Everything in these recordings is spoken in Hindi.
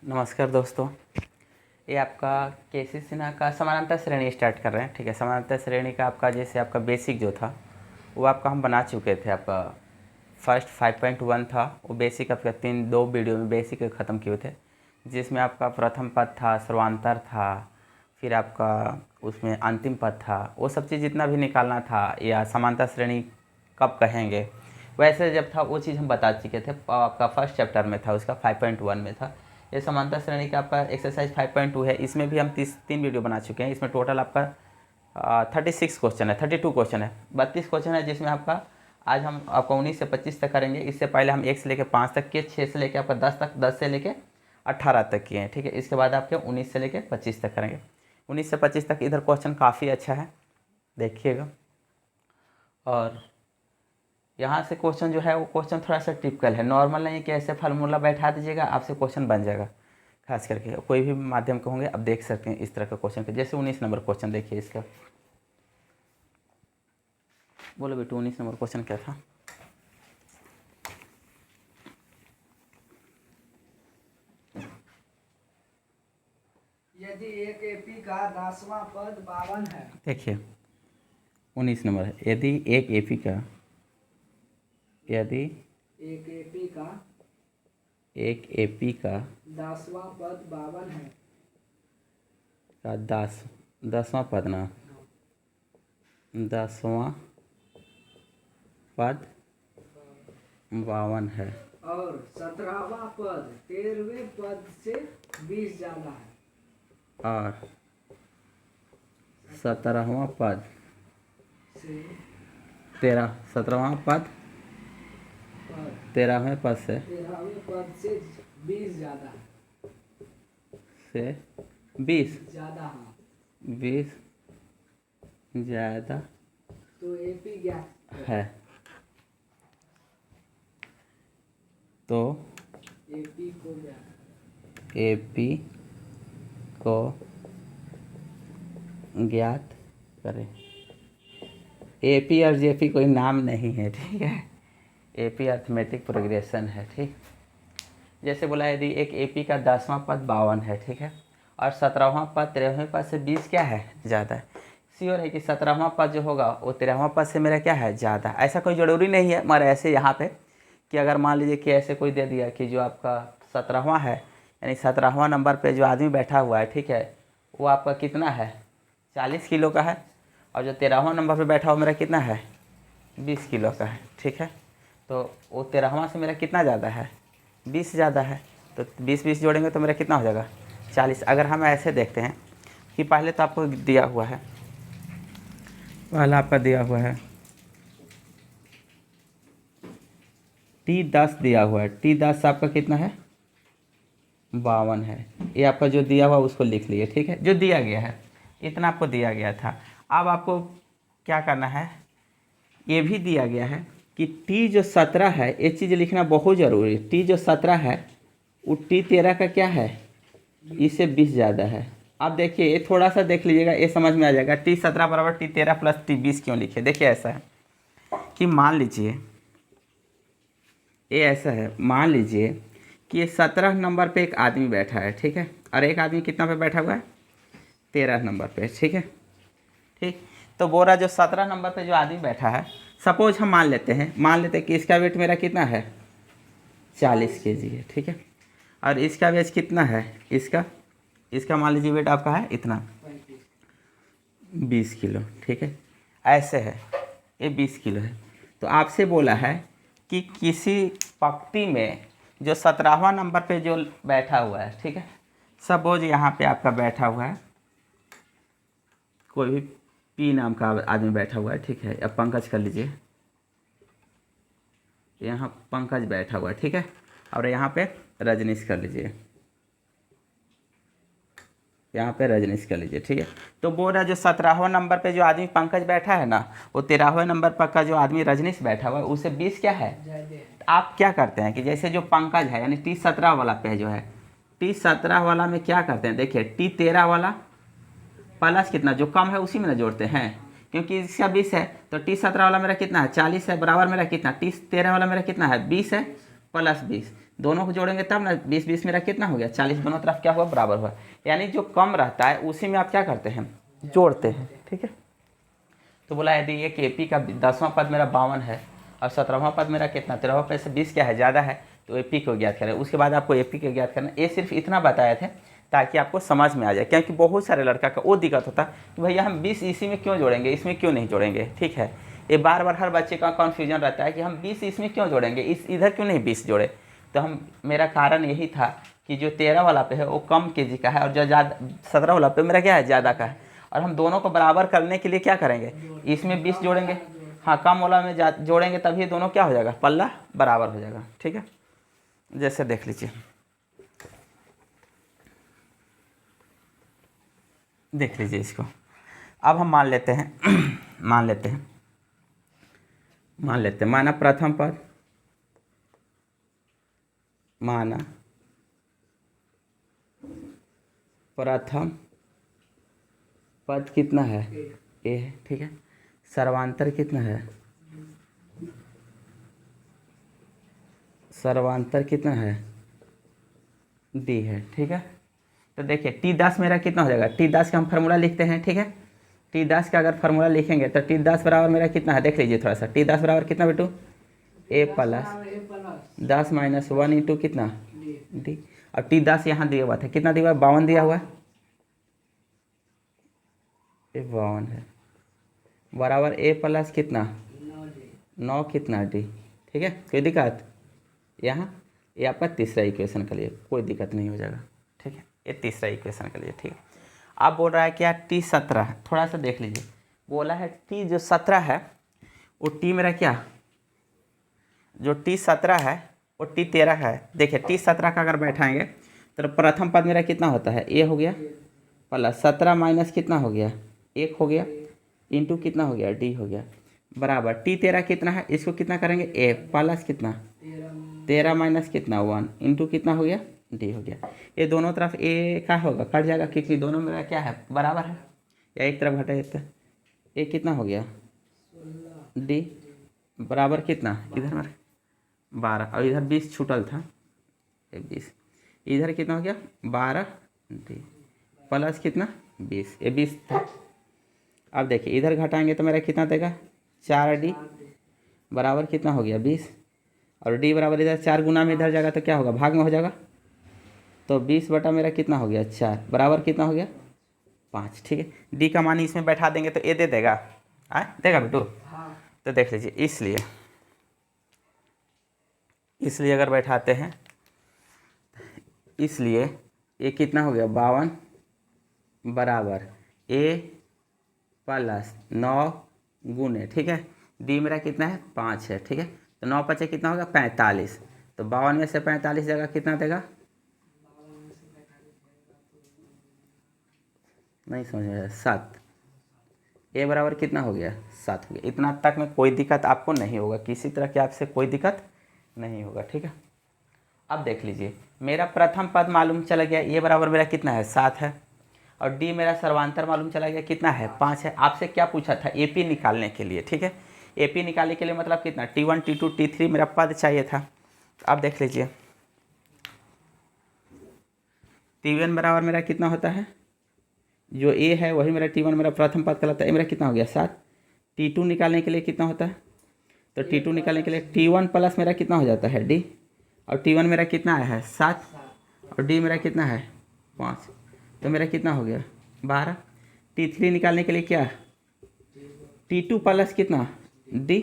नमस्कार दोस्तों। ये आपका केसी सिन्हा का समानांतर श्रेणी स्टार्ट कर रहे हैं। ठीक है, समानांतर श्रेणी का आपका जैसे आपका बेसिक जो था वो आपका हम बना चुके थे। आपका फर्स्ट 5.1 था, वो बेसिक आपका दो वीडियो में बेसिक ख़त्म किए थे, जिसमें आपका प्रथम पद था, सर्वांतर था, फिर आपका उसमें अंतिम पद था। वो सब चीज़ जितना भी निकालना था या समांतर श्रेणी कब कहेंगे वैसे जब था वो चीज़ हम बता चुके थे। आपका फर्स्ट चैप्टर में था, उसका 5.1 में था। ये समांतर श्रेणी का आपका एक्सरसाइज 5.2 है। इसमें भी हम तीन वीडियो बना चुके हैं। इसमें टोटल आपका 36 क्वेश्चन है, 32 क्वेश्चन है, 32 क्वेश्चन है, जिसमें आपका आज हम आपका 19 से 25 तक करेंगे। इससे पहले हम 1 से लेकर 5 तक किए, 6 से लेकर आपका 10 तक, 10 से लेकर 18 तक किए हैं। ठीक है, इसके बाद आपके 19 से लेकर 25 तक करेंगे। 19 से 25 तक इधर क्वेश्चन काफ़ी अच्छा है, देखिएगा। और यहाँ से क्वेश्चन जो है वो क्वेश्चन थोड़ा सा टिपिकल है, नॉर्मल नहीं कि ऐसे फार्मूला बैठा दीजिएगा आपसे क्वेश्चन बन जाएगा। खास करके कोई भी माध्यम के होंगे, आप देख सकते हैं इस तरह का क्वेश्चन के। जैसे 19 नंबर क्वेश्चन देखिए इसका। बोलो बेटू 19 नंबर क्वेश्चन क्या था? यदि एक एपी का 10वां पद 52 है। देखिए 19 नंबर है, यदि एक एपी का एक एपी का 10वां पद 52 है का 10वां पद ना, 10वां पद 52 है और 17वां पद 13वें पद से 20 ज्यादा है। और 17वां पद से 17वां पद 13वें पद से 20 ज्यादा है। से 20 ज्यादा, हाँ। 20 ज़्यादा तो एपी ज्ञात है। तो एपी को ज्ञात करें। एपी और जेपी कोई नाम नहीं है, ठीक है। एपी अर्थमेटिक प्रोग्रेशन है, ठीक। जैसे बोला यदि एक एपी का 10वां पद 52 है, ठीक है, और 17वां पद 13वें पद से 20 क्या है, ज़्यादा है। श्योर है कि 17वां पद जो होगा वो 13वां पद से मेरा क्या है, ज़्यादा। ऐसा कोई ज़रूरी नहीं है, मगर ऐसे यहाँ पे कि अगर मान लीजिए कि ऐसे कोई दे दिया कि जो आपका 17वां है, यानी 17वां नंबर पे जो आदमी बैठा हुआ है, ठीक है, वो आपका कितना है, 40 किलो का है, और जो 13वां नंबर पे बैठा हुआ मेरा कितना है, 20 किलो का है, ठीक है। तो वो 13वां से मेरा कितना ज़्यादा है, 20 ज़्यादा है। तो 20-20 जोड़ेंगे तो मेरा कितना हो जाएगा, 40। अगर हम ऐसे देखते हैं कि पहले तो आपको दिया हुआ है, पहला आपका दिया हुआ है T10 दिया हुआ है। T10 आपका कितना है, 52 है। ये आपका जो दिया हुआ उसको लिख लिए, ठीक है, जो दिया गया है इतना आपको दिया गया था। अब आपको क्या करना है, ये भी दिया गया है कि T जो 17 है, ये चीज़ लिखना बहुत ज़रूरी है। T जो 17 है वो T13 का क्या है, इससे 20 ज़्यादा है। अब देखिए ये थोड़ा सा देख लीजिएगा, ये समझ में आ जाएगा। T17 बराबर T13 प्लस T20 क्यों लिखे। देखिए ऐसा है कि मान लीजिए ये ऐसा है, मान लीजिए कि ये 17 नंबर पे एक आदमी बैठा है, ठीक है, और एक आदमी कितना पे बैठा हुआ है, 13 नंबर पे, ठीक है। ठीक, तो बोरा जो 17 नंबर पे जो आदमी बैठा है, सपोज हम मान लेते हैं कि इसका वेट मेरा कितना है, 40 kg है, ठीक है, और इसका वेट कितना है, इसका मान लीजिए वेट आपका है इतना 20 किलो, ठीक है। ऐसे है, ये 20 किलो है। तो आपसे बोला है कि किसी पंक्ति में जो 17वां नंबर पे जो बैठा हुआ है, ठीक है, सपोज यहाँ पे आपका बैठा हुआ है कोई भी पी नाम का आदमी बैठा हुआ है, ठीक है, अब पंकज कर लीजिए, यहाँ पंकज बैठा हुआ है, ठीक है, और यहाँ पे रजनीश कर लीजिए, यहाँ पे रजनीश कर लीजिए, ठीक है। तो बोल रहा जो 17वां नंबर पे जो आदमी पंकज बैठा है ना, वो 13वें नंबर पर का जो आदमी रजनीश बैठा हुआ है उसे 20 क्या है। तो आप क्या करते हैं कि जैसे जो पंकज है यानी T17 वाला पे जो है, T17 वाला में क्या करते हैं, देखिए T13 वाला प्लस कितना जो कम है उसी में ना जोड़ते हैं, क्योंकि इसका 20 है। तो T17 वाला मेरा कितना है, 40 है, बराबर मेरा कितना T13 वाला मेरा कितना है, 20 है, प्लस 20, दोनों को जोड़ेंगे तब ना 20 20 मेरा कितना हो गया 40, दोनों तरफ क्या हुआ बराबर हुआ। यानी जो कम रहता है उसी में आप क्या करते हैं जोड़ते हैं, ठीक है। तो बोला यदि एक एपी का 10वां पद मेरा 52 है और 17वां पद मेरा कितना 13वां पद से 20 क्या है ज़्यादा है, तो एपी को ज्ञात करें। उसके बाद आपको एपी को ज्ञात करना, ये सिर्फ इतना बताए थे ताकि आपको समझ में आ जाए, क्योंकि बहुत सारे लड़का का वो दिक्कत होता कि भैया हम 20 इसी में क्यों जोड़ेंगे, इसमें क्यों नहीं जोड़ेंगे, ठीक है। ये बार बार हर बच्चे का कन्फ्यूजन रहता है कि हम 20 इसमें क्यों जोड़ेंगे, इस इधर क्यों नहीं 20 जोड़े। तो मेरा कारण यही था कि जो 13 वाला पे है वो कम केजी का है और जो ज़्यादा 17 वाला पे मेरा क्या है ज़्यादा का है, और हम दोनों को बराबर करने के लिए क्या करेंगे, इसमें 20 जोड़ेंगे, हाँ कम वाला में जोड़ेंगे, तभी दोनों क्या हो जाएगा पल्ला बराबर हो जाएगा, ठीक है। जैसे देख लीजिए, देख लीजिए इसको। अब हम मान लेते हैं माना प्रथम पद, माना प्रथम पद कितना है ए है, ठीक है। सर्वांतर कितना है, सर्वांतर कितना है डी है, ठीक है। तो देखिए T10 मेरा कितना हो जाएगा, T10 का हम फार्मूला लिखते हैं, ठीक है। T10 का अगर फार्मूला लिखेंगे तो T10 बराबर मेरा कितना है, देख लीजिए थोड़ा सा, T10 बराबर कितना बेटू ए प्लस 10 माइनस 1 इंटू कितना डी, और T10 यहाँ दिया हुआ था, कितना दिया हुआ है 52 दिया हुआ है, ये 52 है, बराबर ए प्लस कितना 9 कितना डी, ठीक है। कोई दिक्कत यहाँ, ये आपका तीसरा इक्वेशन के लिए कोई दिक्कत नहीं हो जाएगा, ठीक है। ये तीसरा इक्वेशन के लिए, ठीक है। अब बोल रहा है क्या T17, थोड़ा सा देख लीजिए, बोला है T जो 17 है वो T मेरा क्या, जो T17 है वो T13 है। देखिए T17 का अगर बैठाएंगे तो प्रथम पद मेरा कितना होता है ए हो गया, प्लस 17 माइनस कितना हो गया 1 हो गया, इंटू कितना हो गया डी हो गया, बराबर T13 कितना है, इसको कितना करेंगे ए प्लस कितना 13 माइनस कितना 1 इंटू कितना हो गया डी हो गया। ये दोनों तरफ ए का होगा कट जाएगा, क्योंकि दोनों मेरा क्या है बराबर है, या एक तरफ घटे तो ए कितना हो गया डी, बराबर कितना इधर मेरा 12 और इधर 20 छूटल था, 20 इधर कितना हो गया 12 डी प्लस कितना 20, ये 20 था। अब देखिए इधर घटाएंगे तो मेरा कितना देगा 4D बराबर कितना हो गया 20, और डी बराबर इधर 4 गुना में इधर जाएगा तो क्या होगा भाग में हो जाएगा, तो 20 बटा मेरा कितना हो गया 4 बराबर कितना हो गया 5, ठीक है। डी का मान इसमें बैठा देंगे तो ए दे देगा, देगा बेटू। तो देख लीजिए इसलिए अगर बैठाते हैं, इसलिए ये कितना हो गया 52 बराबर ए प्लस 9 गुने, ठीक है। डी मेरा कितना है 5 है, ठीक है। तो 9 5 कितना होगा 45, तो 52 में से 45 जगह कितना देगा, नहीं समझ में आया 7, ए बराबर कितना हो गया 7 हो गया। इतना तक में कोई दिक्कत आपको नहीं होगा, किसी तरह की आपसे कोई दिक्कत नहीं होगा, ठीक है। अब देख लीजिए मेरा प्रथम पद मालूम चला गया, ए बराबर मेरा कितना है 7 है, और डी मेरा सर्वांतर मालूम चला गया कितना है 5 है। आपसे क्या पूछा था एपी निकालने के लिए, ठीक है। एपी निकालने के लिए मतलब कितना T1 T2 T3 मेरा पद चाहिए था। अब देख लीजिए T1 बराबर मेरा कितना होता है, जो ए है वही मेरा T1 मेरा प्रथम पद कहलाता है, ये मेरा कितना हो गया 7। T2 निकालने के लिए कितना होता है, तो T2 निकालने के लिए T1 प्लस मेरा कितना हो जाता है D, और T1 मेरा कितना आया है 7 और D मेरा कितना है 5, तो मेरा कितना हो गया 12। T3 निकालने के लिए क्या T2 प्लस कितना D,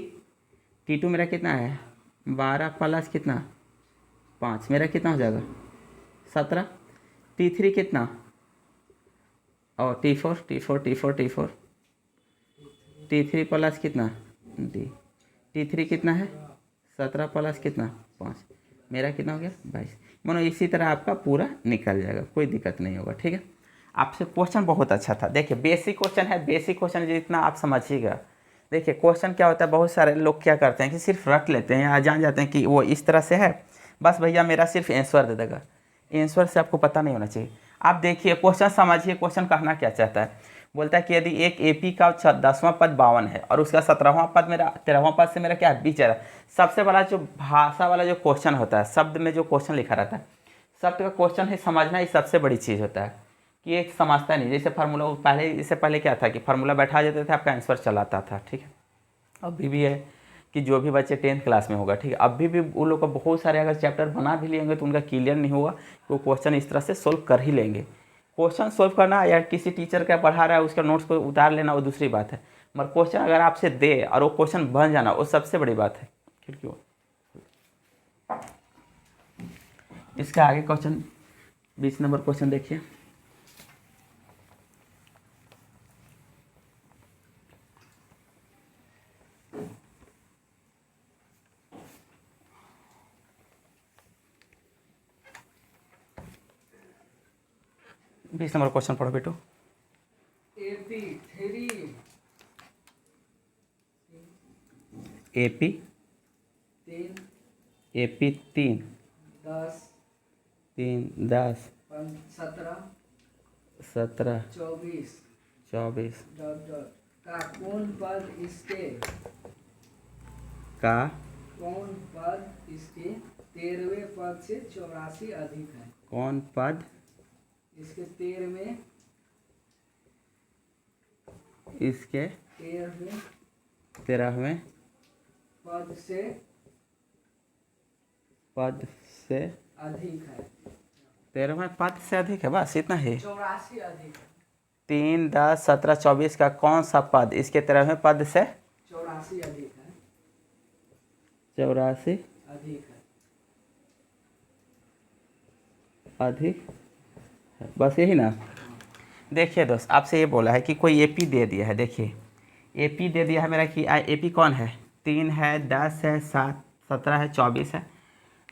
T2 मेरा कितना है 12 प्लस कितना 5, मेरा कितना हो जाएगा 17। T3 कितना और T4 T3 प्लस कितना D, T3 कितना है 17 प्लस कितना 5, मेरा कितना हो गया 22। मानो इसी तरह आपका पूरा निकल जाएगा, कोई दिक्कत नहीं होगा, ठीक है। आपसे क्वेश्चन बहुत अच्छा था, देखिए बेसिक क्वेश्चन है, बेसिक क्वेश्चन जितना आप समझिएगा। देखिए क्वेश्चन क्या होता है, बहुत सारे लोग क्या करते हैं कि सिर्फ रट लेते हैं या जान जाते हैं कि वो इस तरह से है, बस भैया मेरा सिर्फ आंसर दे देगा। आंसर से आपको पता नहीं होना चाहिए। आप देखिए क्वेश्चन समझिए, क्वेश्चन कहना क्या चाहता है, बोलता है कि यदि एक एपी का 10वां पद 52 है और उसका 17वां पद मेरा 13वां पद से मेरा क्या है 20 आ रहा है। सबसे बड़ा जो भाषा वाला जो क्वेश्चन होता है, शब्द में जो क्वेश्चन लिखा रहता है, शब्द का क्वेश्चन है समझना ही सबसे बड़ी चीज़ होता है कि ये समझता नहीं। जैसे फार्मूला पहले, इससे पहले क्या था कि फार्मूला बैठा देते थे, आपका आंसर चलाता था, ठीक है। अभी भी है कि जो भी बच्चे 10th क्लास में होगा, ठीक है, अभी भी उन लोग का बहुत सारे अगर चैप्टर बना भी लेंगे तो उनका क्लियर नहीं होगा, वो क्वेश्चन इस तरह से सोल्व कर ही लेंगे। क्वेश्चन सोल्व करना या किसी टीचर का पढ़ा रहा है उसका नोट्स को उतार लेना वो दूसरी बात है, मगर क्वेश्चन अगर आपसे दे और वो क्वेश्चन बन जाना वो सबसे बड़ी बात है। क्यों इसका आगे क्वेश्चन 20 नंबर क्वेश्चन देखिए। बीस नंबर क्वेश्चन पढ़ो बेटो। AP 3 AP 3 AP 3 10 10 17 17 24 24 dot dot का कौन पद इसके का कौन पद इसके 13वें पद से 84 अधिक है। कौन पद इसके 13वें इसके 13वें 13वें पद से अधिक है। 13वें पद से अधिक है, बस इतना ही। 84 अधिक है। 3 10 17 24 का कौन सा पद इसके 13वें पद से 84 अधिक है। 84 अधिक है। अधिक है, बस यही ना। देखिए दोस्त, आपसे ये बोला है कि कोई एपी दे दिया है। देखिए एपी दे दिया है मेरा कि एपी कौन है, 3 है, 10 है, 7 17 है, 24 है।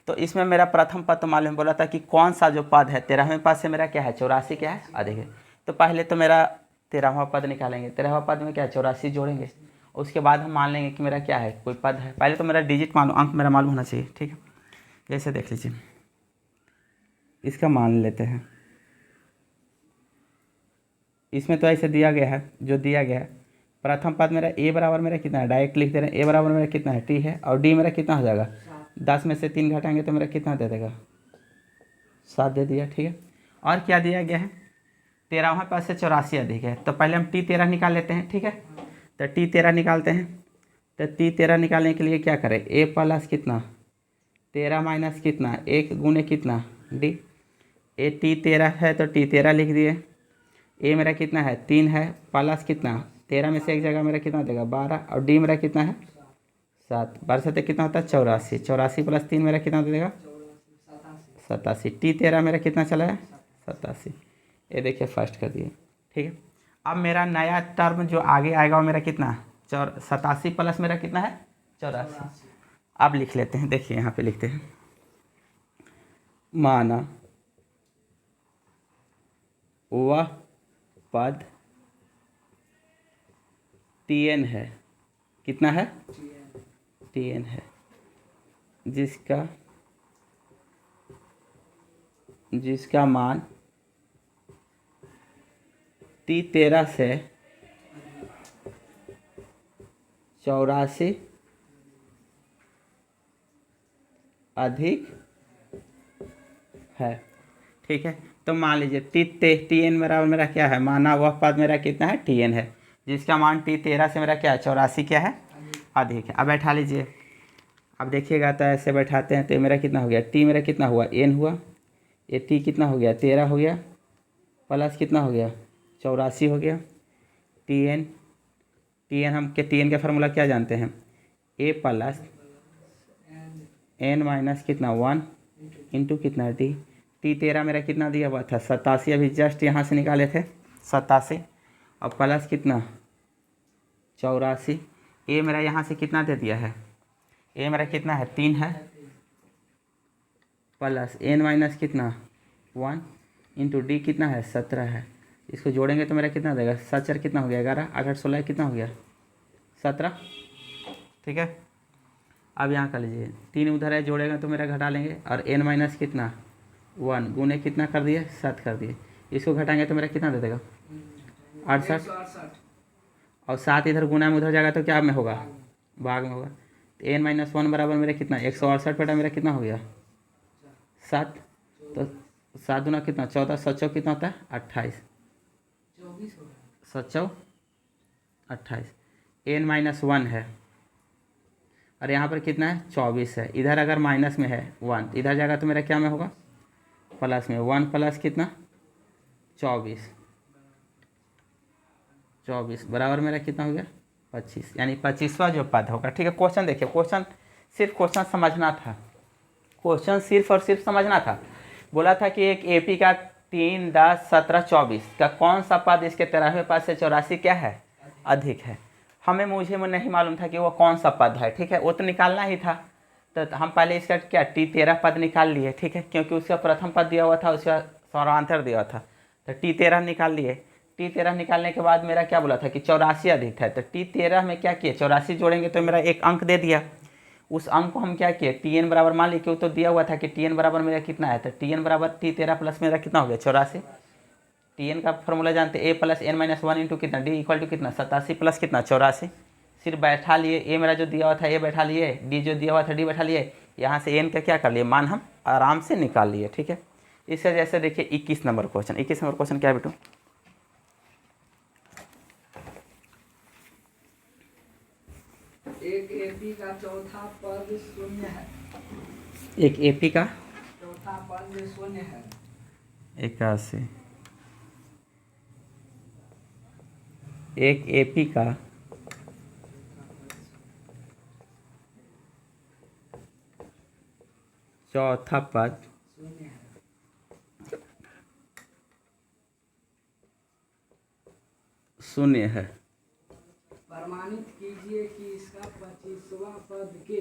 तो इसमें मेरा प्रथम पद तो मालूम बोला था कि कौन सा जो पद है 13वें पद से मेरा क्या है 84 क्या है अधिक है। तो पहले तो मेरा 13वां पद निकालेंगे, 13वां पद में क्या है 84 जोड़ेंगे, उसके बाद हम मान लेंगे कि मेरा क्या है कोई पद है। पहले तो मेरा डिजिट मालूम, अंक मेरा मालूम होना चाहिए, ठीक है। जैसे देख लीजिए, इसका मान लेते हैं। इसमें तो ऐसे दिया गया है, जो दिया गया है प्रथम पद मेरा ए बराबर मेरा कितना है, डायरेक्ट लिख दे रहे हैं। ए बराबर मेरा कितना है टी है, और डी मेरा कितना हो जाएगा 10 में से 3 घटाएंगे तो मेरा कितना दे देगा 7 दे दिया, ठीक है। और क्या दिया गया है 13वें पद से 84 अधिक है, तो पहले हम टी 13 निकाल लेते हैं, ठीक है। तो टी 13 निकालते हैं, तो टी 13 निकालने के लिए क्या करें, ए प्लस कितना 13 माइनस कितना 1 गुने कितना डी। ए टी 13 है तो टी 13 लिख दिए। ए मेरा कितना है 3 है, प्लस कितना 13 में से एक जगह मेरा कितना देगा 12, और डी मेरा कितना है 7, 12 से कितना होता है 84, 84 प्लस 3 मेरा कितना दे देगा 87। टी 13 मेरा कितना चला है 87। ये देखिए फर्स्ट कर दिए, ठीक है। अब मेरा नया टर्म जो आगे आएगा वो मेरा कितना 87 प्लस मेरा कितना है 84। अब लिख लेते हैं, देखिए यहाँ पे लिखते हैं, माना वह पद टीएन है, कितना है टीएन है, जिसका मान टी 13 से 84 अधिक है, ठीक है। तो मान लीजिए टी एन मेरा क्या है, माना वह पद मेरा कितना है टी एन है, जिसका मान टी 13 से मेरा क्या है 84 क्या है अधिक है। अब बैठा लीजिए, अब देखिएगा तो ऐसे बैठाते हैं तो मेरा कितना हो गया टी मेरा कितना हुआ एन हुआ, ये टी कितना हो गया 13 हो गया, प्लस कितना हो गया 84 हो गया। टी एन हम के टी एन का फार्मूला क्या जानते हैं, ए प्लस एन माइनस कितना 1 इंटू कितना टी। टी 13 मेरा कितना दिया हुआ था 87, अभी जस्ट यहाँ से निकाले थे 87, और प्लस कितना 84। ए मेरा यहाँ से कितना दे दिया है, ए मेरा कितना है 3 है, प्लस एन माइनस कितना 1 इंटू डी कितना है 17 है। इसको जोड़ेंगे तो मेरा कितना देगा 7 कितना हो गया 11, 8 8 16 कितना हो गया 17, ठीक है। अब यहाँ कर लीजिए 3 उधर है, जोड़ेगा तो मेरा घटा लेंगे, और एन माइनस कितना 1 गुने कितना कर दिए 7 कर दिए, इसको घटाएंगे तो मेरा कितना दे देगा 68 168 और 7 इधर गुना में उधर जाएगा तो क्या में होगा, भाग में होगा। तो n-1 बराबर मेरा कितना 168 बटा मेरा कितना हो गया 7। तो 7 गुना कितना 14, 7 कितना होता है 28, 24 होगा। 7 28, n-1 है और यहाँ पर कितना है 24 है। इधर अगर माइनस में है 1 इधर जाएगा तो मेरा क्या में होगा प्लस में। 1 प्लस कितना 24 बराबर मेरा कितना हो गया 25, यानी 25वां जो पद होगा। ठीक है, क्वेश्चन देखिए, क्वेश्चन सिर्फ क्वेश्चन समझना था, क्वेश्चन सिर्फ और सिर्फ समझना था। बोला था कि एक एपी का 3, 10, 17, 24 का कौन सा पद इसके 13वें पद से 84 क्या है अधिक है। मुझे नहीं मालूम था कि वो कौन सा पद है। ठीक है, वो तो निकालना ही था, तो हम पहले इसका क्या T13 पद निकाल लिए। ठीक है, क्योंकि उसका प्रथम पद दिया हुआ था, उसका समानांतर दिया हुआ था, तो T13 निकाल लिए। T13 निकालने के बाद मेरा क्या बोला था कि 84 अधिक है, तो T13 में क्या किए 84 जोड़ेंगे तो मेरा एक अंक दे दिया। उस अंक को हम क्या किए Tn बराबर मान ली, क्यों तो दिया हुआ था कि Tn बराबर मेरा कितना है, तो Tn बराबर T13 प्लस मेरा कितना हो गया 84। Tn का फॉर्मूला जानते A प्लस n-1 इंटू कितना D इक्वल टू कितना 87 प्लस कितना 84। सिर्फ बैठा लिए, A मेरा जो दिया हुआ था A बैठा लिए, D जो दिया हुआ था D बैठा लिए, यहाँ से n का क्या कर लिए मान हम आराम से निकाल लिए। ठीक है, इससे जैसे देखिए 21 नंबर क्वेश्चन, 21 नंबर क्वेश्चन क्या है बेटू, एक एपी का चौथा पद शून्य है। एक एपी का चौथा पद शून्य है। 81, एक एपी का चौथा पद शून्य है। शून्य है। प्रमाणित कीजिए कि इसका 25वां पद के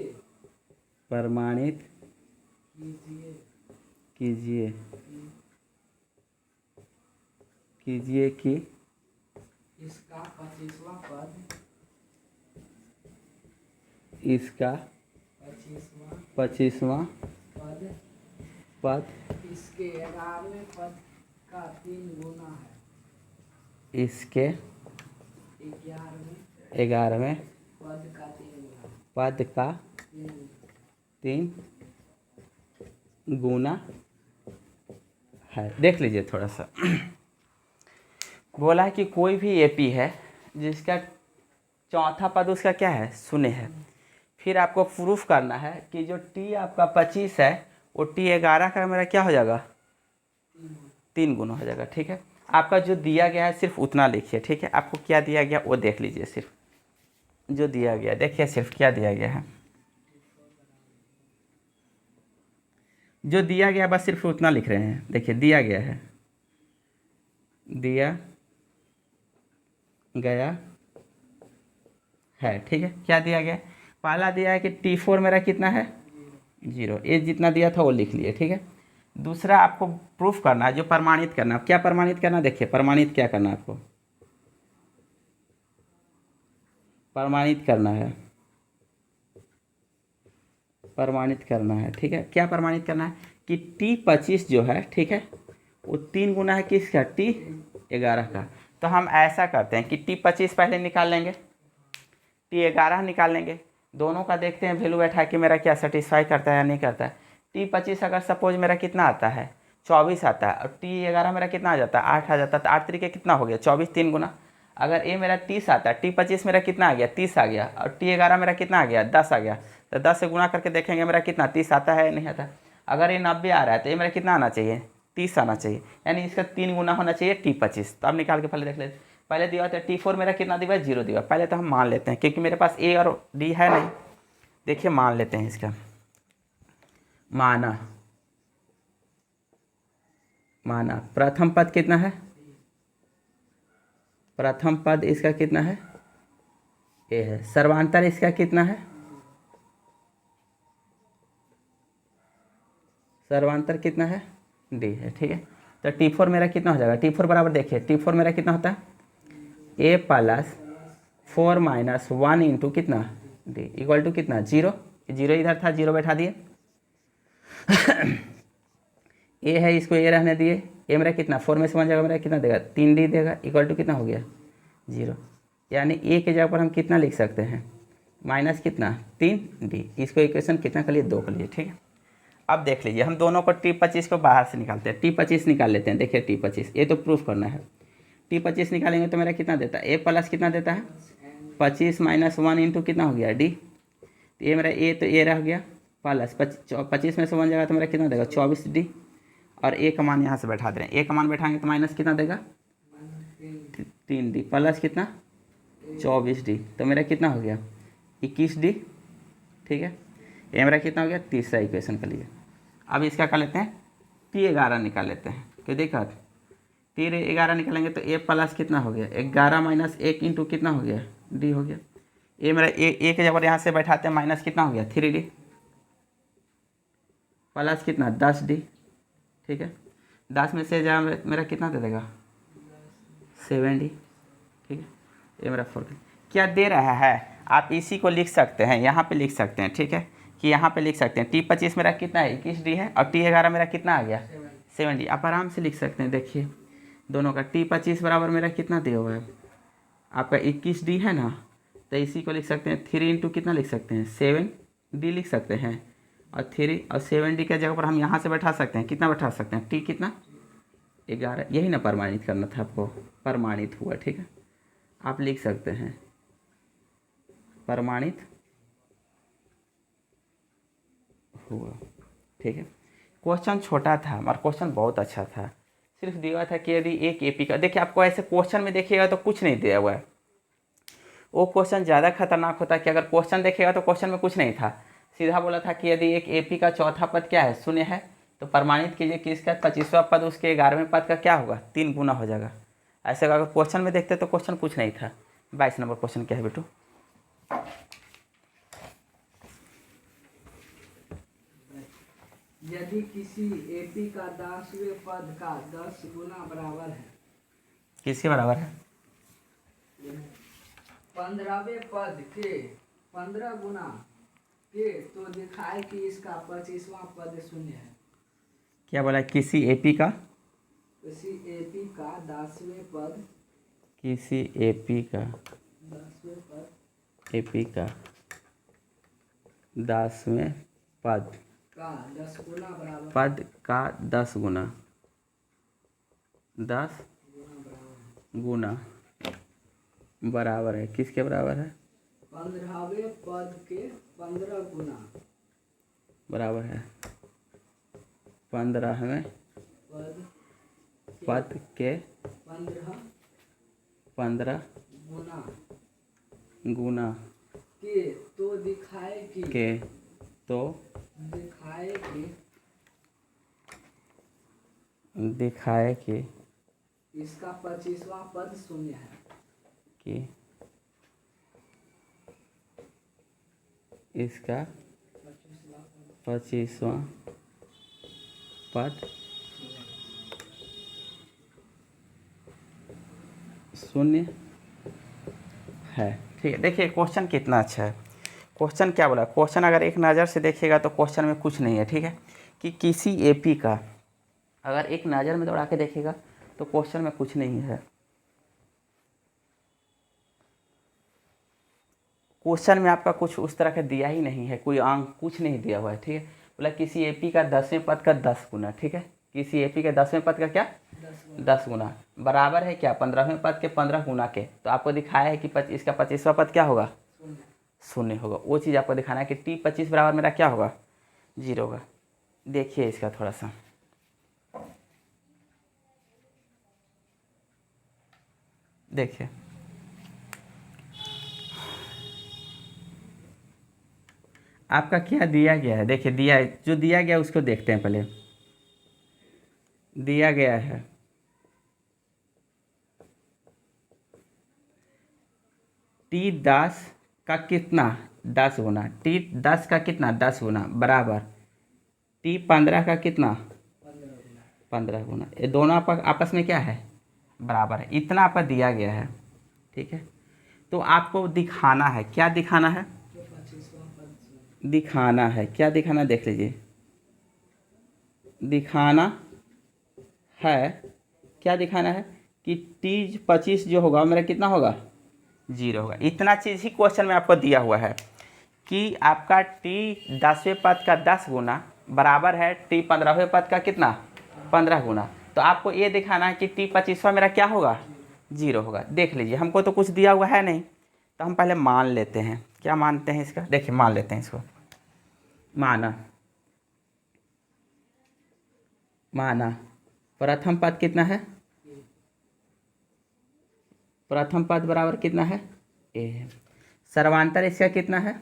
प्रमाणित कीजिए कीजिए कीजिए कि इसका 25वां पद इसका 25वां 25वां पद पद इसके 11वें पद का 3 गुना है। इसके 11वें 11वें पद का 3 गुना। पद का 3 गुना है। देख लीजिए थोड़ा सा बोला है कि कोई भी एपी है जिसका चौथा पद उसका क्या है शून्य है। फिर आपको प्रूफ करना है कि जो टी आपका 25 है वो T11 का मेरा क्या हो जाएगा 3 गुना हो जाएगा। ठीक है, आपका जो दिया गया है सिर्फ उतना लिखिए। ठीक है, आपको क्या दिया गया वो देख लीजिए, सिर्फ जो दिया गया देखिए सिर्फ क्या दिया गया है, जो दिया गया बस सिर्फ उतना लिख रहे हैं। देखिए दिया गया है, दिया गया है। ठीक है, क्या दिया गया, पहला दिया है कि T4 मेरा कितना है 0, ये जितना दिया था वो लिख लिए। ठीक है, दूसरा आपको प्रूफ करना है, जो प्रमाणित करना है। क्या प्रमाणित करना, देखिए प्रमाणित क्या करना है, आपको प्रमाणित करना है, प्रमाणित करना है। ठीक है, क्या प्रमाणित करना है कि T25 जो है, ठीक है, वो 3 गुना है किसका T11 का। तो हम ऐसा करते हैं कि T25 पहले निकाल लेंगे, T11 निकाल लेंगे, दोनों का देखते हैं वैल्यू बैठा कि मेरा क्या सेटिस्फाई करता है या नहीं करता है। T25 अगर सपोज मेरा कितना आता है 24 आता है और T11 मेरा कितना आ जाता है 8 आ जाता है, तो 8 तरीके कितना हो गया 24 3 गुना। अगर ये मेरा 30 आता है, T25 मेरा कितना आ गया 30 आ गया और T11 मेरा कितना आ गया 10 आ गया, तो 10 से गुना करके देखेंगे मेरा कितना 30 आता है नहीं आता। अगर ये 90 आ रहा है तो ये मेरा कितना आना चाहिए 30 आना चाहिए, यानी इसका 3 गुना होना चाहिए T25। तो अब निकाल के पहले देख लेते, पहले दिया होता है T4 मेरा कितना दिया 0 दिया। पहले तो हम मान लेते हैं क्योंकि मेरे पास A और D है नहीं। देखिए मान लेते हैं इसका, माना प्रथम पद कितना है, प्रथम पद इसका कितना है A है, सर्वांतर इसका कितना है, सर्वांतर कितना है D है। ठीक है, तो T4 मेरा कितना हो जाएगा, T4 बराबर देखिए T4 मेरा कितना होता है A प्लस 4 माइनस 1 इंटू कितना D इक्वल टू कितना 0, 0 इधर था 0 बैठा दिए A है इसको A रहने दिए, ये मेरा कितना 4 में से 1 जाएगा मेरा कितना देगा 3D देगा, इक्वल टू कितना हो गया 0। यानी ए के जगह पर हम कितना लिख सकते हैं माइनस कितना 3D। इसको इक्वेशन कितना कर लिए 2 कर लिए, ठीक है। अब देख लीजिए हम दोनों को T25 को बाहर से निकालते हैं, T25 निकाल लेते हैं। देखिए T25 ये तो प्रूफ करना है, T25 निकालेंगे तो मेरा कितना देता है ए प्लस कितना देता है 25 माइनस 1 इंटू कितना हो गया D। तो ये मेरा ए तो ये रह गया प्लस 25 में से 1 जाएगा तो मेरा कितना देगा 24D। और ए का मान यहाँ से बैठा दे रहे हैं, ए का मान बैठाएंगे तो माइनस कितना देगा 3D प्लस कितना 24D। तो मेरा कितना हो गया 21D, ठीक है। ये मेरा कितना हो गया तीसरा इक्वेशन का लिए। अब इसका कर लेते हैं T11 निकाल लेते हैं। तो देखा T11 निकालेंगे तो ए प्लस कितना हो गया 11 माइनस 1 इंटू कितना हो गया D हो गया। ये मेरा ए के जब यहाँ से बैठाते हैं माइनस कितना हो गया 3D प्लस कितना 10D, ठीक है। 10 में से जा मेरा कितना दे देगा 7D, ठीक है। ये मेरा 4 क्या दे रहा है आप इसी को लिख सकते हैं, यहाँ पे लिख सकते हैं, ठीक है। कि यहाँ पे लिख सकते हैं T25 मेरा कितना है 21D है और T11 मेरा कितना आ गया 7D। आप आराम से लिख सकते हैं। देखिए दोनों का T25 बराबर मेरा कितना दिया हुआ है आपका 21D है ना, तो इसी को लिख सकते हैं 3 इंटू कितना लिख सकते हैं 7D लिख सकते हैं। और 3 और 7D के जगह पर हम यहाँ से बैठा सकते हैं, कितना बैठा सकते हैं T कितना 11। यही ना प्रमाणित करना था आपको, प्रमाणित हुआ, ठीक है। आप लिख सकते हैं प्रमाणित हुआ, ठीक है। क्वेश्चन छोटा था मगर क्वेश्चन बहुत अच्छा था। सिर्फ दिया था कि यदि एक एपी का, देखिए आपको ऐसे क्वेश्चन में देखिएगा तो कुछ नहीं दिया हुआ है। वो क्वेश्चन ज़्यादा खतरनाक होता कि अगर क्वेश्चन देखेगा तो क्वेश्चन में कुछ नहीं था, सीधा बोला था कि यदि एक एपी का चौथा पद क्या है 0 है तो प्रमाणित कीजिए कि इसका 25वां पद उसके 11वें पद का क्या होगा 3 गुना हो जाएगा। ऐसे अगर क्वेश्चन में देखते तो क्वेश्चन कुछ नहीं था। 22 नंबर क्वेश्चन क्या है बेटू, यदि किसी एपी का 10वें पद का 10 गुना बराबर है, किसके बराबर है 15वें पद के 15 गुना के, तो दिखाए कि इसका 25वां पद 0 है। क्या बोला किसी एपी का, किसी एपी का 10वें पद, किसी एपी का 10वें पद एपी का 10वें पद का 10 गुना बराबर, पद का 10 गुना 10 गुना बराबर है, किसके बराबर है 15वें पद के 15 गुना बराबर है 15वें पद के 15 गुना गुना के, तो दिखाए कि के, तो दिखाए कि इसका 25वां पद 0 है। कि इसका 25वां पद 0 है, ठीक है। देखिए क्वेश्चन कितना अच्छा है। क्वेश्चन क्या बोला, क्वेश्चन अगर एक नज़र से देखिएगा तो क्वेश्चन में कुछ नहीं है, ठीक है। कि किसी एपी का अगर एक नज़र में दौड़ा के देखिएगा तो क्वेश्चन में कुछ नहीं है। क्वेश्चन में आपका कुछ उस तरह का दिया ही नहीं है, कोई अंक कुछ नहीं दिया हुआ है, ठीक है। बोला किसी एपी का 10वें पद का 10 गुना, ठीक है। किसी एपी के 10वें पद का क्या 10 गुना बराबर है क्या 15वें पद के 15 गुना के। तो आपको दिखाया है कि इसका 25वां पद क्या होगा 0 होगा। वो चीज़ आपको दिखाना है कि T25 बराबर मेरा क्या होगा 0 होगा। देखिए इसका थोड़ा सा, देखिए आपका क्या दिया गया है। देखिए दिया जो दिया गया उसको देखते हैं पहले। दिया गया है T10 का कितना 10 गुना, T10 का कितना 10 गुना बराबर T15 का कितना 15 गुना। ये दोनों आपस में क्या है बराबर है। इतना आपका दिया गया है, ठीक है। तो आपको दिखाना है, क्या दिखाना है दिखाना है, क्या दिखाना देख लीजिए। दिखाना है, क्या दिखाना है कि टी 25 जो होगा मेरा कितना होगा, 0 होगा। इतना चीज़ ही क्वेश्चन में आपको दिया हुआ है कि आपका टी 10वें पद का 10 गुना बराबर है टी 15वें पद का कितना, 15 गुना। तो आपको ये दिखाना है कि टी 25वां मेरा क्या होगा, 0 होगा। देख लीजिए, हमको तो कुछ दिया हुआ है नहीं, तो हम पहले मान लेते हैं। क्या मानते हैं इसका, देखिए मान लेते हैं इसको। माना प्रथम पद कितना है, प्रथम पद बराबर कितना है, ए है। सर्वांतर इसका कितना है,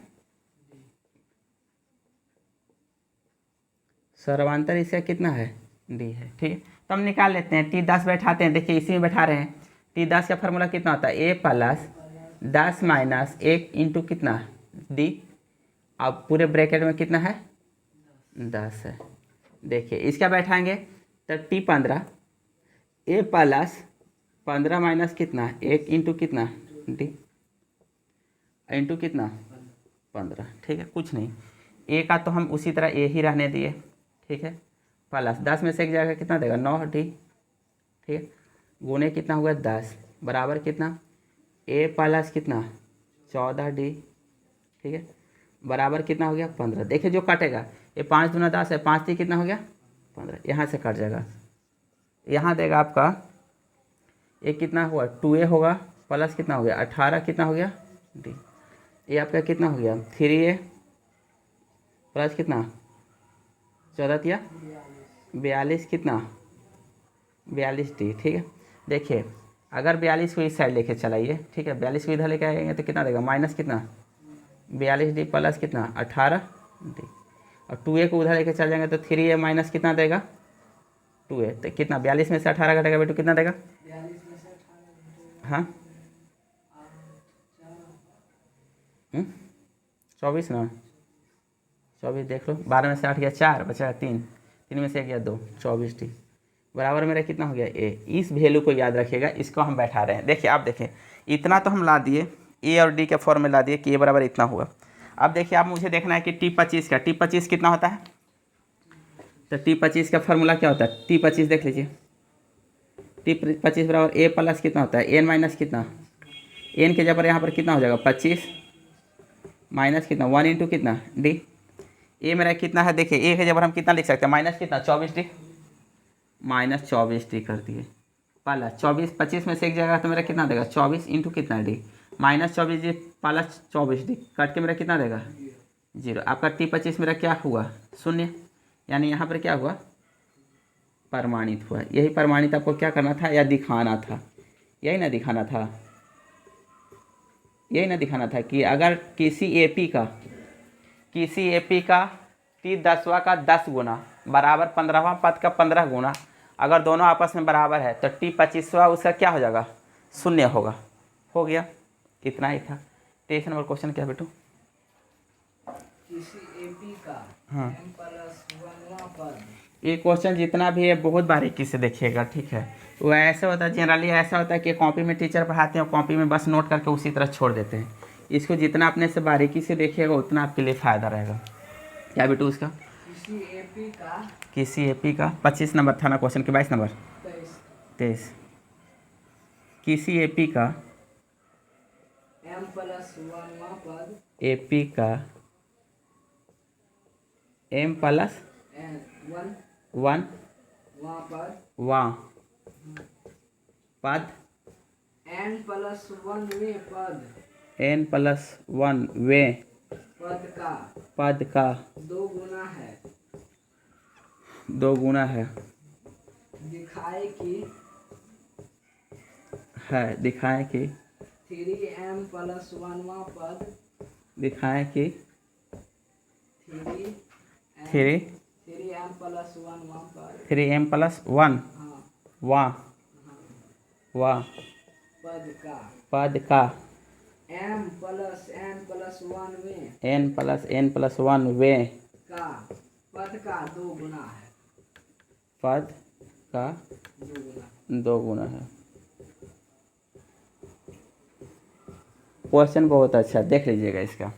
सर्वांतर इसका कितना है, डी है। ठीक है, तो हम निकाल लेते हैं। टी 10 बैठाते हैं, देखिए इसी में बैठा रहे हैं। टी 10 का फार्मूला कितना होता है, ए प्लस 10 माइनस 1 इंटू कितना, डी। अब पूरे ब्रैकेट में कितना है, 10 है। देखिए इसका बैठाएंगे तो टी 15, ए प्लस 15 माइनस कितना, 1 इंटू कितना, डी इंटू कितना, 15। ठीक है, कुछ नहीं, ए का तो हम उसी तरह ए ही रहने दिए। ठीक है, प्लस 10 में से एक जगह कितना देगा, 9 डी। ठीक है, गुने कितना हुआ 10 बराबर कितना, ए प्लस कितना 14 डी। ठीक है, बराबर कितना हो गया 15। देखिए जो कटेगा, ये 5 दूना 10 है, 5 ती कितना हो गया 15, यहाँ से कट जाएगा। यहाँ देगा आपका ये कितना हुआ 2a होगा, प्लस कितना हो गया 18 कितना हो गया डी। ये आपका कितना हो गया 3a प्लस कितना 14 तिया 42 कितना 42 डी। ठीक है, देखिए अगर 42 को इस साइड लेके चलाइए, ठीक है, 42 को इधर लेके आएंगे तो कितना देगा, माइनस कितना 42 डी प्लस कितना 18 डी। और 2a को उधर लेके चल जाएंगे तो 3a माइनस कितना देगा 2a, तो कितना 42 में से 18 घटेगा बेटू कितना देगा, हाँ 24 ना, 24 देख लो, 12 में से 8 गया 4 बचा 3, 3 में से 1 गया 2, 24 टी बराबर मेरा कितना हो गया ए। इस वैल्यू को याद रखिएगा, इसको हम बैठा रहे हैं। देखिए आप देखें, इतना तो हम ला दिए, ए और डी के फॉर्म में ला दिए कि ए बराबर इतना हुआ। अब देखिए आप मुझे देखना है कि टी 25 का, टी 25 कितना होता है, तो टी 25 का फार्मूला क्या होता है, टी 25 देख लीजिए, टी 25 बराबर ए प्लस कितना होता है एन माइनस कितना, एन के जगह यहाँ पर कितना हो जाएगा 25 माइनस कितना 1 इंटू कितना डी। ए मेरा कितना है, देखिए ए के जगह हम कितना लिख सकते हैं, माइनस कितना 24 डी, माइनस 24 डी कर दिए प्लस 24, 25 में से एक जगह तो मेरा कितना देगा 24 इंटू कितना D, minus 24 D plus 24 D cut के मेरा कितना देगा 0। आपका टी 25 मेरा क्या हुआ 0, यानी यहाँ पर क्या हुआ प्रमाणित हुआ। यही प्रमाणित आपको क्या करना था या दिखाना था, यही ना दिखाना था, यही ना दिखाना था कि अगर किसी एपी का टी 10वां का 10 गुना बराबर 15वां पद का 15 गुना, अगर दोनों आपस में बराबर है तो टी 25वां उसका क्या हो जाएगा 0 होगा। हो गया, इतना ही था। 23 नंबर क्वेश्चन क्या बेटू, किसी एपी का हाँ m प्लस 1वां पद, ये क्वेश्चन जितना भी है बहुत बारीकी से देखिएगा। ठीक है, वो ऐसा होता है, जनरली ऐसा होता है कि कॉपी में टीचर पढ़ाते हैं, कॉपी में बस नोट करके उसी तरह छोड़ देते हैं। इसको जितना अपने से बारीकी से देखिएगा उतना आपके लिए फ़ायदा रहेगा। क्या बेटू उसका, किसी एपी का 25 नंबर था ना क्वेश्चन के, 22 नंबर 23, किसी एपी का m प्लस 1वां पद, एपी का m प्लस 1 वां पद, वां पद n प्लस 1वें पद, n प्लस 1 वे पद का 2 गुना है, दिखाए कि 3m प्लस 1वां पद, दिखाएं कि 3m प्लस 1वां पद, 3m प्लस 1 वां पद का m प्लस n प्लस 1वें n प्लस n प्लस 1 वे का पद का 2 गुना है, पद का 2 गुना है। क्वेश्चन बहुत अच्छा, देख लीजिएगा इसका।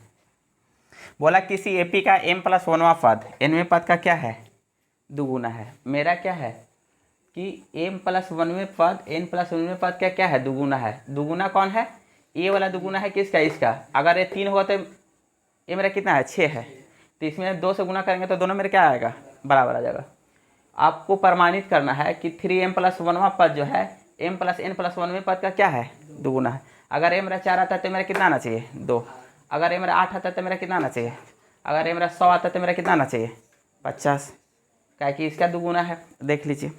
बोला किसी एपी का m प्लस 1वां पद nवें पद का क्या है 2 गुना है। मेरा क्या है कि एम प्लस 1वें पद एन प्लस 1वें पद का क्या है, दुगुना है। दुगुना कौन है, ए वाला दुगुना है किसका, इसका। अगर ये 3 होगा तो ये मेरा कितना है, 6 है। तो इसमें 2 से गुना करेंगे तो दोनों मेरे क्या आएगा, बराबर आ जाएगा। आपको प्रमाणित करना है कि 3m प्लस 1वां पद जो है m प्लस n प्लस 1वें पद का क्या है, दुगुना है। अगर ये मेरा 4 आता है तो मेरा कितना आना चाहिए, 2। अगर ये मेरा 8 आता है तो मेरा कितना आना चाहिए। अगर ये मेरा 100 आता है तो मेरा कितना आना चाहिए, 50। क्या कि इसका दुगुना है। देख लीजिए,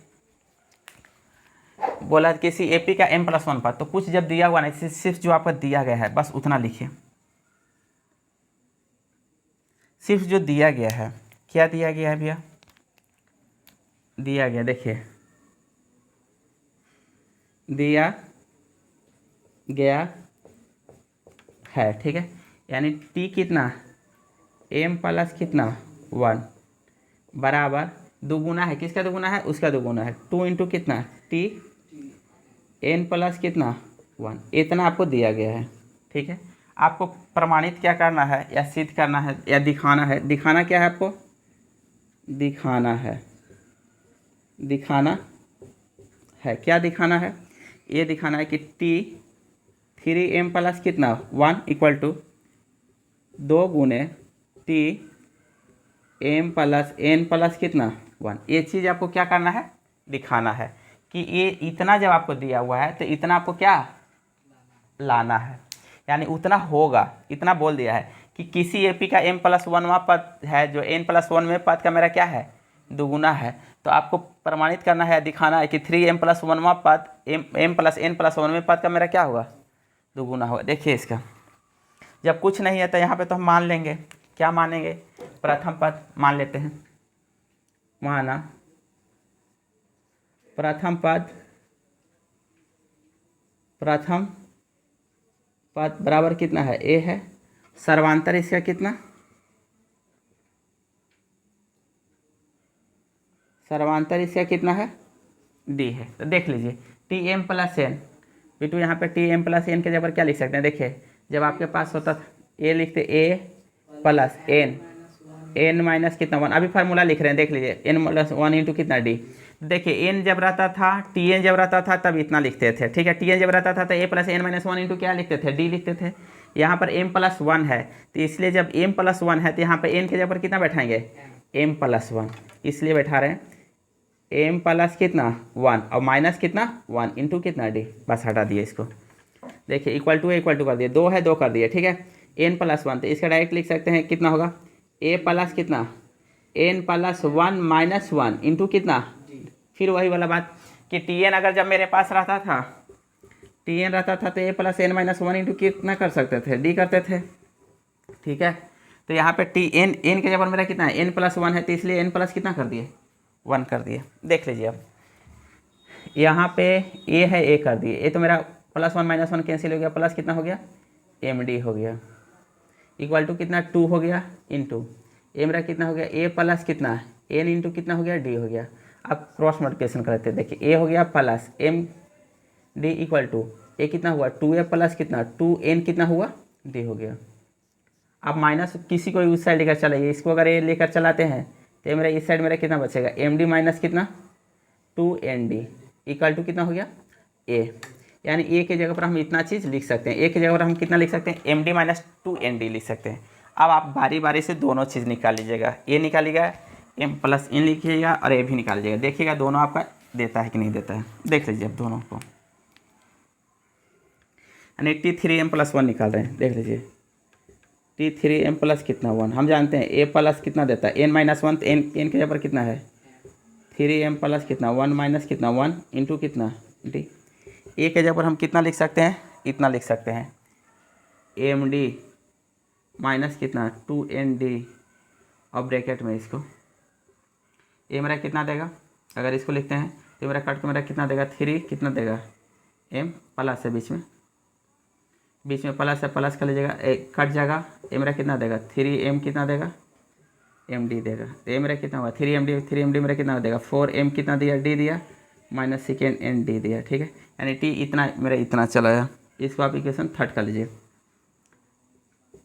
बोला किसी एपी का m प्लस 1 पद, तो कुछ जब दिया हुआ नहीं, सिर्फ जो आपका दिया गया है बस उतना लिखिए। सिर्फ जो दिया गया है, क्या दिया गया है भैया, दिया गया, देखिए दिया गया है, ठीक है। यानी t कितना, m प्लस कितना 1 बराबर दुगुना है, किसका दुगुना है, उसका दुगुना है। 2 इंटू कितना t n प्लस कितना 1, इतना आपको दिया गया है, ठीक है। आपको प्रमाणित क्या करना है, या सिद्ध करना है, या दिखाना है। दिखाना क्या है आपको, दिखाना है, दिखाना है, क्या दिखाना है, ये दिखाना है कि t 3m प्लस कितना 1 इक्वल टू 2 गुने t m plus n plus कितना 1। ये चीज़ आपको क्या करना है, दिखाना है कि ये इतना जब आपको दिया हुआ है तो इतना आपको क्या लाना है, यानी उतना होगा। इतना बोल दिया है कि किसी एपी का m प्लस 1वां पद है जो n प्लस 1वें पद का मेरा क्या है, दुगुना है। तो आपको प्रमाणित करना है, दिखाना है कि 3m प्लस 1वां पद m प्लस n प्लस 1वें पद का मेरा क्या होगा, दुगुना होगा। देखिए इसका जब कुछ नहीं है तो यहाँ पे तो हम मान लेंगे, क्या मानेंगे, प्रथम पद मान लेते हैं। माना प्रथम पद, प्रथम पद बराबर कितना है, a है। सर्वांतर इसका कितना, सर्वांतर इसका कितना है, d है। तो देख लीजिए tm प्लस n, बिटू यहाँ पे tm प्लस n के जगह पर क्या लिख सकते हैं। देखिए जब आपके पास होता था a लिखते a प्लस n माइनस कितना 1, अभी फार्मूला लिख रहे हैं, देख लीजिए n प्लस 1 इंटू कितना d। देखिए n जब रहता था, tn जब रहता था तब इतना लिखते थे, ठीक है। tn जब रहता था तो a plus n minus 1 into क्या लिखते थे, d लिखते थे। यहाँ पर m प्लस 1 है तो इसलिए जब m प्लस 1 है तो यहाँ पर n के जगह पर कितना बैठाएंगे, m प्लस 1, इसलिए बैठा रहे हैं m प्लस कितना 1 और माइनस कितना 1 इंटू कितना d, बस हटा दिए इसको। देखिए इक्वल टू कर दिए, 2 है 2 कर दिए, ठीक है। n प्लस 1 तो इसका डायरेक्ट लिख सकते हैं, कितना होगा a प्लस कितना n प्लस 1 माइनस 1 इंटू कितना, फिर वही वाला बात कि tn अगर जब मेरे पास रहता था, tn रहता था तो a plus n minus 1 into कितना कर सकते थे, d करते थे, ठीक है। तो यहाँ पे tn n के जगह पर मेरा कितना है, n प्लस 1 है तो इसलिए n प्लस कितना कर दिए, 1 कर दिए। देख लीजिए अब यहाँ पे a है, a कर दिए, a तो मेरा प्लस 1 माइनस 1 कैंसिल हो गया, प्लस कितना हो गया md हो गया, इक्वल टू कितना 2 हो गया इंटू a मेरा कितना हो गया, a प्लस कितना n इंटू कितना हो गया, d हो गया। अब क्रॉस मल्टीप्लिकेशन करते हैं, देखिए a हो गया plus m d equal to a कितना हुआ 2a प्लस कितना 2n कितना हुआ, d हो गया। अब माइनस किसी को उस साइड लेकर चलाइए, इसको अगर a लेकर चलाते हैं तो मेरा इस साइड मेरा कितना बचेगा, md माइनस कितना 2nd इक्वल टू कितना हो गया a। यानी a के जगह पर हम इतना चीज़ लिख सकते हैं, a की जगह पर हम कितना लिख सकते हैं, md माइनस 2nd लिख सकते हैं। अब आप बारी बारी से दोनों चीज़ निकाल लीजिएगा, a निकालिएगा, m प्लस n लिखिएगा और a भी निकाल लीजिएगा, देखिएगा दोनों आपका देता है कि नहीं देता है। देख लीजिए अब दोनों को, यानी t3m प्लस 1 निकाल रहे हैं, देख लीजिए t3m प्लस कितना 1, हम जानते हैं a प्लस कितना देता है n माइनस 1, तो n के जगह पर कितना है 3m प्लस कितना 1 माइनस कितना 1 इंटू कितना d। a के जगह पर हम कितना लिख सकते हैं, इतना लिख सकते हैं md माइनस कितना 2nd और ब्रैकेट में इसको a मेरा कितना देगा, अगर इसको लिखते हैं तो मेरा कट के मेरा कितना देगा 3 कितना देगा m प्लस है, बीच में प्लस है, प्लस कर लीजिएगा, कट जाएगा, a मेरा कितना देगा 3m कितना देगा md देगा। तो a मेरा कितना हुआ 3md मेरा कितना देगा 4m कितना दिया d दिया माइनस 2nd n d दिया, ठीक है। यानी t इतना मेरा इतना चला गया। इसको आप इक्वेशन 3 कर लीजिए,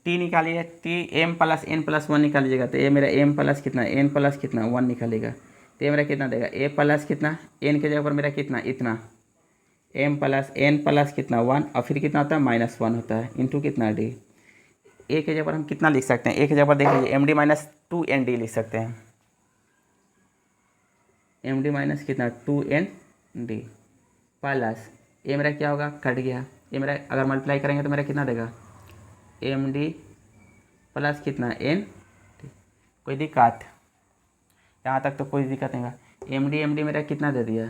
t निकालिए, t m plus n plus 1 निकाल लीजिएगा तो ये मेरा m प्लस कितना n प्लस कितना 1 निकालेगा। तो ये मेरा कितना देगा, ए प्लस कितना, एन के जगह पर मेरा कितना, इतना, एम प्लस एन प्लस कितना 1, और फिर कितना होता है -1 होता है, इंटू कितना डी। ए के जगह पर हम कितना लिख सकते हैं, ए के जगह पर देख लीजिए एम डी माइनस 2 ND लिख सकते हैं, एम डी माइनस कितना 2 ND प्लस ये मेरा क्या होगा, कट गया, ये मेरा अगर मल्टीप्लाई करेंगे तो मेरा कितना देगा, एम डी प्लस कितना एन। कोई दिक्कत, यहाँ तक तो कोई दिक्कत नहीं है। एम डी मेरा कितना दे दिया,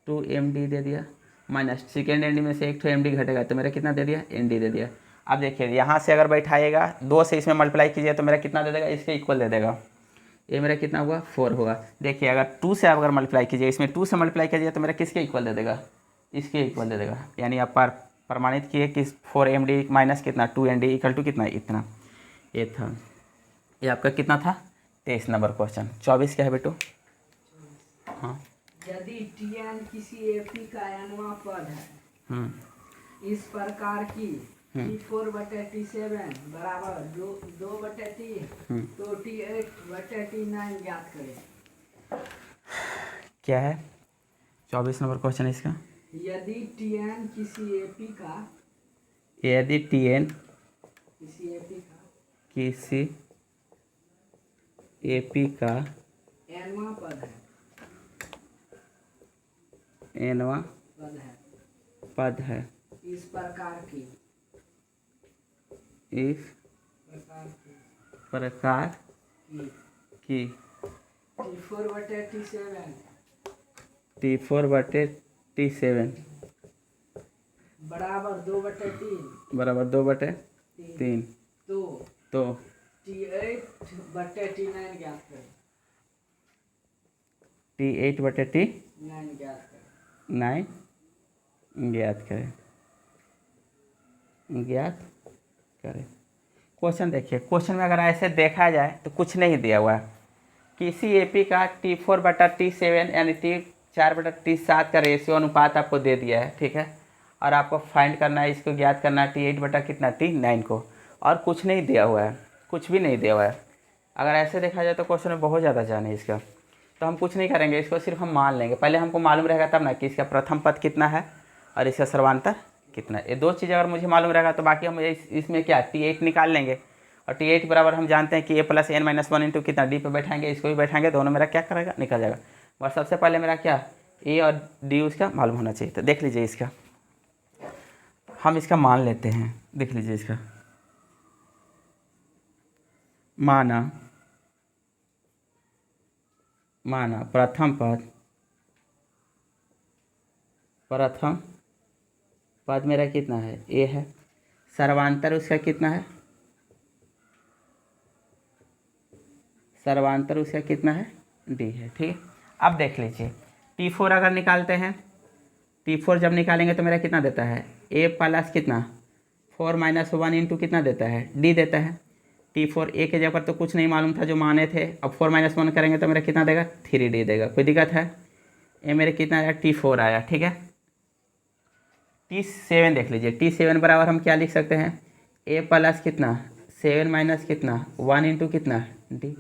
2 MD दे दिया, माइनस सेकेंड एन डी में से एक तो एम डी घटेगा तो मेरा कितना दे दिया, एन डी दे दिया। अब देखिए यहाँ से अगर बैठाइएगा 2 से इसमें मल्टीप्लाई कीजिए तो मेरा कितना दे देगा, इसके इक्वल दे देगा, ये मेरा कितना हुआ 4 होगा। देखिए अगर 2 से अगर मल्टीप्लाई कीजिए, इसमें 2 से मल्टीप्लाई कीजिए तो मेरा किसके इक्वल दे देगा, इसके इक्वल दे देगा। यानी आप प्रमाणित किए कि 4 MD माइनस कितना 2 ND इक्वल टू कितना, इतना। ये था, ये आपका कितना था 23 नंबर क्वेश्चन। 24 क्या है बेटू, हाँ यदि Tn किसी एपी का nवां पद है इस प्रकार की T4/T7 बराबर 2/T, तो T8/T9 ज्ञात करें। क्या है 24 नंबर क्वेश्चन इसका, यदि Tn किसी एपी का, यदि Tn किसी एपी का किसी AP का nवां पद है, nवां पद है, पद है, इस प्रकार की, इस प्रकार की प्रकार की T4/T7 T4/T7 बराबर 2/3, बराबर 2/3, तो T8/T9 ज्ञात करें। T8/T9 ज्ञात करें। ज्ञात करें, ज्ञात करें। क्वेश्चन देखिए, क्वेश्चन में अगर ऐसे देखा जाए तो कुछ नहीं दिया हुआ है। किसी एपी का T4/T7 यानी T4/T7 का रेशियो अनुपात आपको दे दिया है, ठीक है, और आपको फाइंड करना है, इसको ज्ञात करना है T8/T9 को, और कुछ नहीं दिया हुआ है, कुछ भी नहीं दिया हुआ है। अगर ऐसे देखा जाए तो क्वेश्चन में बहुत ज़्यादा जान है इसका, तो हम कुछ नहीं करेंगे, इसको सिर्फ हम मान लेंगे। पहले हमको मालूम रहेगा तब ना कि इसका प्रथम पद कितना है और इसका सर्वांतर कितना है। ये 2 चीज़ अगर मुझे मालूम रहेगा तो बाकी हम इसमें क्या T8 निकाल लेंगे, और T8 बराबर हम जानते हैं कि A + n - 1 इंटू कितना D पे बैठाएंगे, इसको भी बैठाएंगे, दोनों मेरा क्या करेगा, निकल जाएगा। और सबसे पहले मेरा क्या A और D उसका मालूम होना चाहिए। तो देख लीजिए इसका, हम इसका मान लेते हैं, देख लीजिए इसका माना प्रथम पद मेरा कितना है, A है, सर्वांतर उसका कितना है, सर्वांतर उसका कितना है, D है, ठीक है। अब देख लीजिए T4 अगर निकालते हैं, T4 जब निकालेंगे तो मेरा कितना देता है, A प्लस कितना 4 - 1 इंटू कितना देता है, D देता है। T4 A के जगह पर तो कुछ नहीं मालूम था जो माने थे, अब 4 - 1 करेंगे तो मेरा कितना देगा, 3D देगा। कोई दिक्कत है, ये मेरे कितना आया, T4 आया, ठीक है। T7 देख लीजिए, T7 बराबर हम क्या लिख सकते हैं, A प्लस कितना 7 माइनस कितना 1 इंटू कितना D।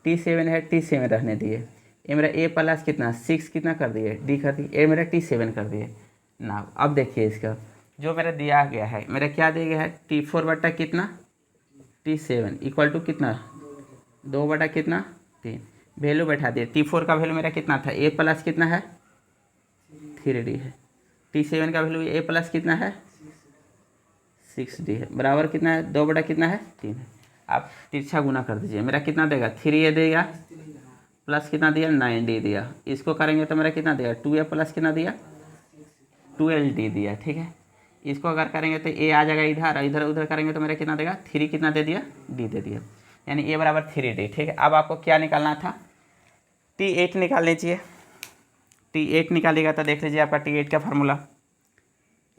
T7 है, T7 रहने दिए। ये मेरा A प्लस कितना 6 कितना कर दिए, D कर दिए, ये मेरा T7 कर दिए ना। अब देखिए इसका जो मेरा दिया गया है, मेरा क्या दिया गया है, T4 कितना T7 इक्वल टू कितना 2 कितना 3, वैल्यू बैठा दिए। T4 का वैल्यू मेरा कितना था, A प्लस कितना है 3D है, T7 का वैल्यू A प्लस कितना है 6D है, बराबर कितना है 2 कितना है 3 है। आप तिरछा गुना कर दीजिए, मेरा कितना देगा 3A देगा, प्लस कितना दिया 9D दिया, इसको करेंगे तो मेरा कितना देगा 2A प्लस कितना दिया 12D दिया, ठीक है। इसको अगर करेंगे तो A आ जाएगा इधर, इधर उधर करेंगे तो मेरा कितना देगा 3 कितना दे दिया D दे दिया, यानी A बराबर 3D, ठीक है। अब आपको क्या निकालना था, T8 निकाल लीजिए। T8 निकालिएगा तो देख लीजिए आपका T8 का फार्मूला,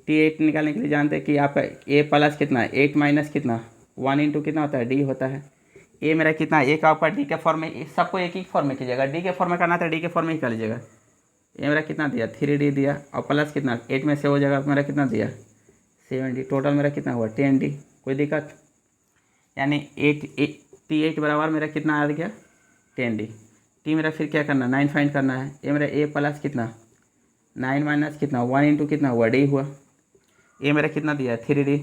T8 निकालने के लिए जानते हैं कि आपका A प्लस कितना 8 माइनस कितना 1 इंटू कितना होता है D होता है। A मेरा कितना A का ऊपर D के फॉर्म में, सबको एक ही फॉर्म में कीजिएगा, D के फॉर्म में करना था D के फॉर्म में ही कर लीजिएगा। ये मेरा कितना दिया 3D दिया, और प्लस कितना 8 में से हो जाएगा मेरा कितना दिया 7D, टोटल मेरा कितना हुआ 10D। कोई दिक्कत, यानी T8 बराबर मेरा कितना आ गया 10D। टी मेरा फिर क्या करना 9 फाइंड करना है। ए मेरा ए प्लस कितना 9 माइनस कितना 1 इंटू कितना हुआ डी हुआ। ए मेरा कितना दिया है 3D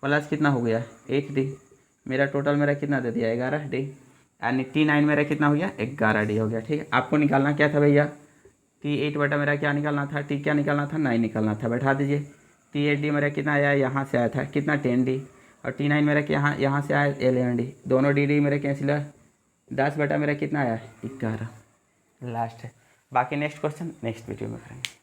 प्लस कितना हो गया 8D। मेरा टोटल मेरा कितना दे दिया 11D, यानी T9 मेरा कितना हो गया 11D हो गया। ठीक है, आपको निकालना क्या था भैया T8 बटा मेरा क्या निकालना था T क्या निकालना था 9 निकालना था। बैठा दीजिए। T8D मेरा कितना आया यहाँ से आया था कितना 10D, और T9 मेरा क्या यहाँ से आया 11D। दोनों डी मेरा कैंसिल है। 10 बटा मेरा कितना आया 11 लास्ट है। बाकी नेक्स्ट क्वेश्चन नेक्स्ट वीडियो में करेंगे।